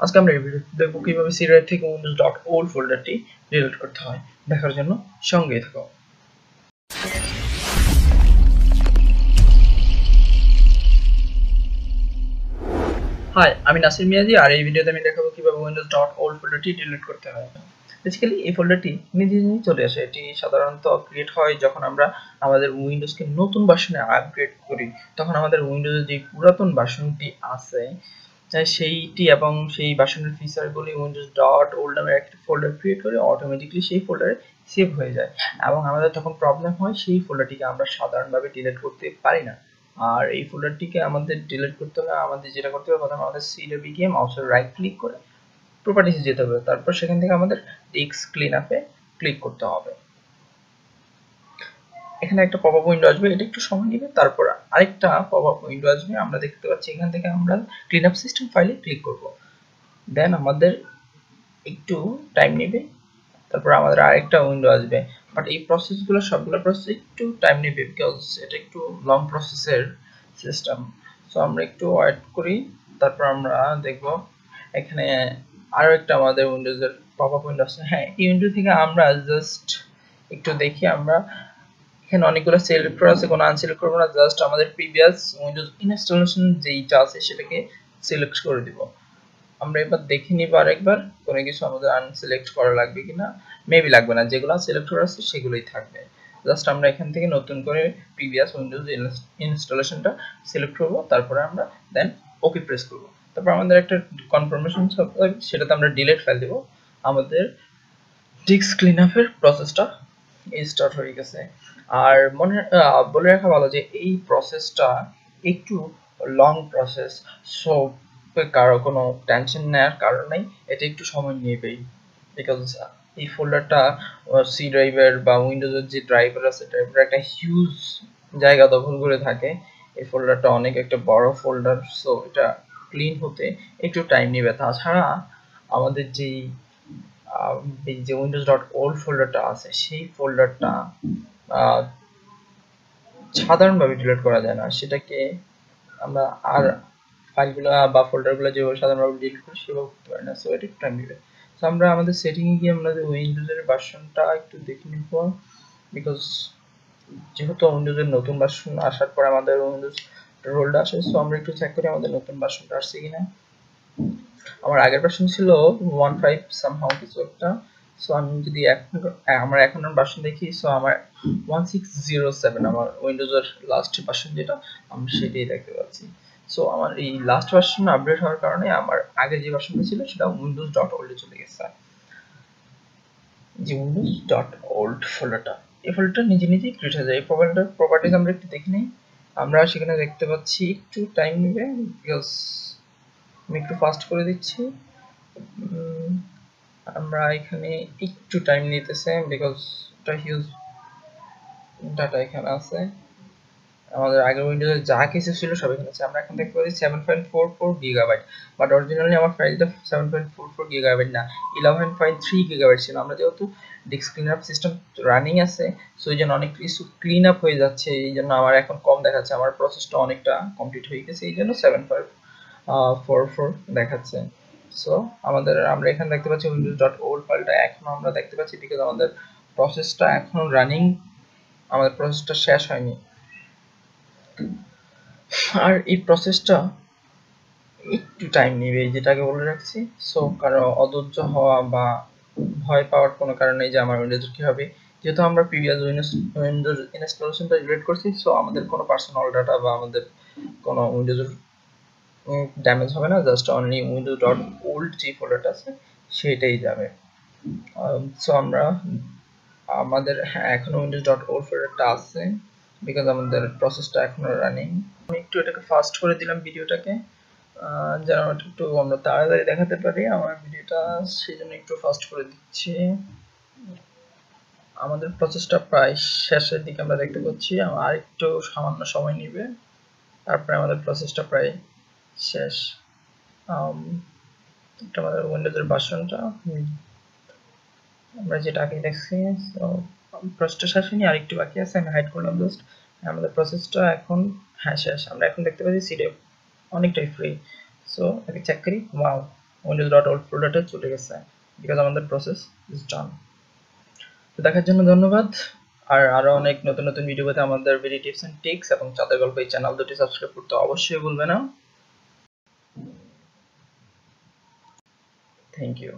আজকে আমরা এই ভিডিওতে দেখব কিভাবে সি ড্রাইভ থেকে windows.old ফোল্ডারটি ডিলিট করতে হয়। দেখার জন্য সঙ্গেই থাকো। হাই, আমি নাসির মিয়াজি, আর এই ভিডিওতে আমি দেখাবো কিভাবে windows.old ফোল্ডারটি ডিলিট করতে হয়। বেসিক্যালি এই ফোল্ডারটি নিজে নিজেই চলে আসে। এটি সাধারণত ক্রিয়েট হয় যখন আমরা আমাদের উইন্ডোজকে নতুন ভার্সনে আপগ্রেড করি। তখন আমাদের উইন্ডোজের যে পুরাতন ভার্সনটি আছে সেইটি এবং সেই ভার্সনের ফিচারগুলি windows.old নামের একটা ফোল্ডার ক্রিয়েট করে অটোমেটিক্যালি সেই ফোল্ডারে সেভ হয়ে যায়, এবং আমাদের তখন প্রবলেম হয় সেই ফোল্ডারটিকে আমরা সাধারণভাবে ডিলিট করতে পারি না। আর এই ফোল্ডারটিকে আমাদের ডিলিট করতে হলে আমাদের যেটা করতে হবে, প্রথমে আমাদের সিডব্লিউ গিয়ে মাউসের রাইট ক্লিক করে প্রপার্টিসে যেতে হবে, তারপর সেখান থেকে আমাদের ডিস্ক ক্লিন আপে ক্লিক করতে হবে। এখানে একটা পপআপ উইন্ডো আসবে, এটা একটু সময় নেবে, তারপর আরেকটা পপআপ উইন্ডো আসবে। আমরা দেখতে পাচ্ছি এখান থেকে আমরা ক্লিন আপ সিস্টেম ফাইলে ক্লিক করব, দেন আমাদের একটু টাইম নেবে, তারপর আমাদের আরেকটা উইন্ডো আসবে। বাট এই প্রসেসগুলো সবগুলো প্রসেস একটু টাইম নেবে, বিকজ এটা একটু লং প্রসেসের সিস্টেম। সো আমরা একটু ওয়েট করি, তারপর আমরা দেখব এখানে আরো একটা আমাদের উইন্ডোজের পপআপ উইন্ডো আছে। হ্যাঁ, এই উইন্ডো থেকে আমরা জাস্ট একটু দেখি, আমরা এখানে অনেকগুলো সিলেক্ট করা আছে, কোনো আনসিলেক্ট করবো না, জাস্ট আমাদের প্রিভিয়াস উইন্ডোজ ইনস্টলেশন যেইটা আছে সেটাকে সিলেক্ট করে দিব। আমরা এবার দেখে নিব আরেকবার কোনো কিছু আমাদের আনসিলেক্ট করা লাগবে কিনা। মেবি লাগবে না, যেগুলো সিলেক্ট করা আছে সেগুলোই থাকবে। জাস্ট আমরা এখান থেকে নতুন করে প্রিভিয়াস উইন্ডোজ ইনস্টলেশনটা সিলেক্ট করব, তারপরে আমরা দেন ওকে প্রেস করব। তারপর আমাদের একটা কনফার্মেশন সেটাতে আমরা ডিলিট ফাইল দেব। আমাদের ডিস্ক ক্লিন আপের প্রসেসটা স্টার্ট হয়ে গেছে। আর বলে রাখা ভালো যে এই প্রসেসটা একটু লং প্রসেস, সো কারো কোনো টেনশন নেওয়ার কারণ নেই, এটা একটু সময় নেবেই। বিকজ এই ফোল্ডারটা সি ড্রাইভের বা উইন্ডোজের যে ড্রাইভার আছে, ড্রাইভার একটা হিউজ জায়গা দখল করে থাকে। এই ফোল্ডারটা অনেক একটা বড় ফোল্ডার, সো এটা ক্লিন হতে একটু টাইম নেবে। তাছাড়া আমাদের যেই এই যে windows.old ফোল্ডারটা আছে সেই ফোল্ডারটা সাধারণভাবে ডিলিট করা যায় না, সেটাকে আমরা আর ফাইলগুলো বা ফোল্ডারগুলো যেভাবে সাধারণভাবে ডিলিট করি সেভাবে করতে পারি না। সো এটা একটু টাইম নেবে। সো আমরা আমাদের সেটিংয়ে গিয়ে আমরা উইন্ডোজের ভার্সনটা একটু দেখে নিব, বিকজ যেহেতু উইন্ডোজের নতুন ভার্সন আসার পর আমাদের উইন্ডোজ রোলটা আসে, সো আমরা একটু চেক করি আমাদের নতুন ভার্সনটা আসছে কিনা। আমার আগের ভার্সন ছিল 1.5 সামহাউ কিছু একটা। সো আমি যদি আমার এখনের ভার্সন দেখি, সো আমার 1607 আমার উইন্ডোজের লাস্ট ভার্সন যেটা, আমি সেটাই দেখতে পাচ্ছি। সো আমার এই লাস্ট ভার্সন আপডেট হওয়ার কারণে আমার আগে যে ভার্সনটা ছিল সেটা windows.old এ চলে গেছে। যে windows.old ফোল্ডারটা, এই ফোল্ডারটা নিজে নিজেই ক্রিয়েট হয়ে যায়। এই প্রপার্টিজ আমরা একটু দেখে নিই। আমরা সেখানে দেখতে পাচ্ছি একটু টাইম নেবে, বিকজ আমি একটু ফাস্ট করে দিচ্ছি। আমরা এখানে একটু টাইম নিতেছে, বিকজ এটা হিউজ ডাটা এখানে আছে। আমাদের আগের উইন্ডোজে যা কিছু ছিল সব এখানে আছে। আমরা এখন দেখতে পাচ্ছি 7.44 গিগাবাইট, বাট অরিজিনালি আমার ফাইলটা 7.44 গিগাবাইট না, 11.3 গিগাবাইট ছিল। আমরা যেহেতু disk clean up system running আছে, সো এই জন্য অনেক কিছু ক্লিন আপ হয়ে যাচ্ছে, এই জন্য আমার এখন কম দেখাচ্ছে। আমার প্রসেসটা অনেকটা কমপ্লিট হয়ে গেছে, এই জন্য 7.44 দেখাচ্ছে। সো আমরা এখানে দেখতে পাচ্ছি windows.old ফাইলটা এখনো আমরা দেখতে পাচ্ছি, বিকজ আমাদের প্রসেসটা এখনো রানিং, আমাদের প্রসেসটা শেষ হয়নি। আর এই প্রসেসটা একটু টাইম নেবে, যেটাকে বলে রাখছি। সো কারো অধৈর্য হওয়া বা ভয় পাওয়ার কোনো কারণ নেই যে আমার উইন্ডোজ কি হবে, যেহেতু আমরা প্রিভিয়াস উইন্ডোজ ইনস্টলেশনটা রিলেট করছি, সো আমাদের কোনো পার্সোনাল ডাটা বা আমাদের কোনো উইন্ডোজের ড্যামেজ হবে না, জাস্ট অনলি windows.old যে ফোল্ডারটা আছে সেটাই যাবে। সো আমাদের এখনো windows.old ফোল্ডারটা আছে, বিকজ আমাদের প্রসেসটা এখনো রানিং। আমি একটু এটাকে ফাস্ট করে দিলাম ভিডিওটাকে, যেন একটু আমরা তাড়াতাড়ি দেখাতে পারি আমার ভিডিওটা, সেই জন্য একটু ফাস্ট করে দিচ্ছি। আমাদের প্রসেসটা প্রায় শেষের দিকে আমরা দেখতে পাচ্ছি, আর একটু সামান্য সময় নেবে, তারপরে আমাদের প্রসেসটা প্রায় শেষ। এটা আমাদের উইন্ডোজের ভার্সনটা আমরা যেটা আগে দেখছি। প্রসেসটা শেষ হয়নি, আর একটু বাকি আছে, আমি হাইড করলাম জাস্ট। আমাদের প্রসেসটা এখন শেষ। আমরা এখন দেখতে পাচ্ছি সিডে অনেকটাই ফ্রি। সো এটাকে চেক করি। ওয়াও, windows.old ফোল্ডারটা চলে গেছে বিকজ আমাদের প্রসেস ইজ ডান। তো দেখার জন্য ধন্যবাদ। আর আরো অনেক নতুন নতুন ভিডিও পেতে আমাদের ভিডিও টিপস এন্ড টিক্স এবং চাঁদের গল্প এই চ্যানেল দুটি সাবস্ক্রাইব করতে অবশ্যই ভুলবেন না। Thank you.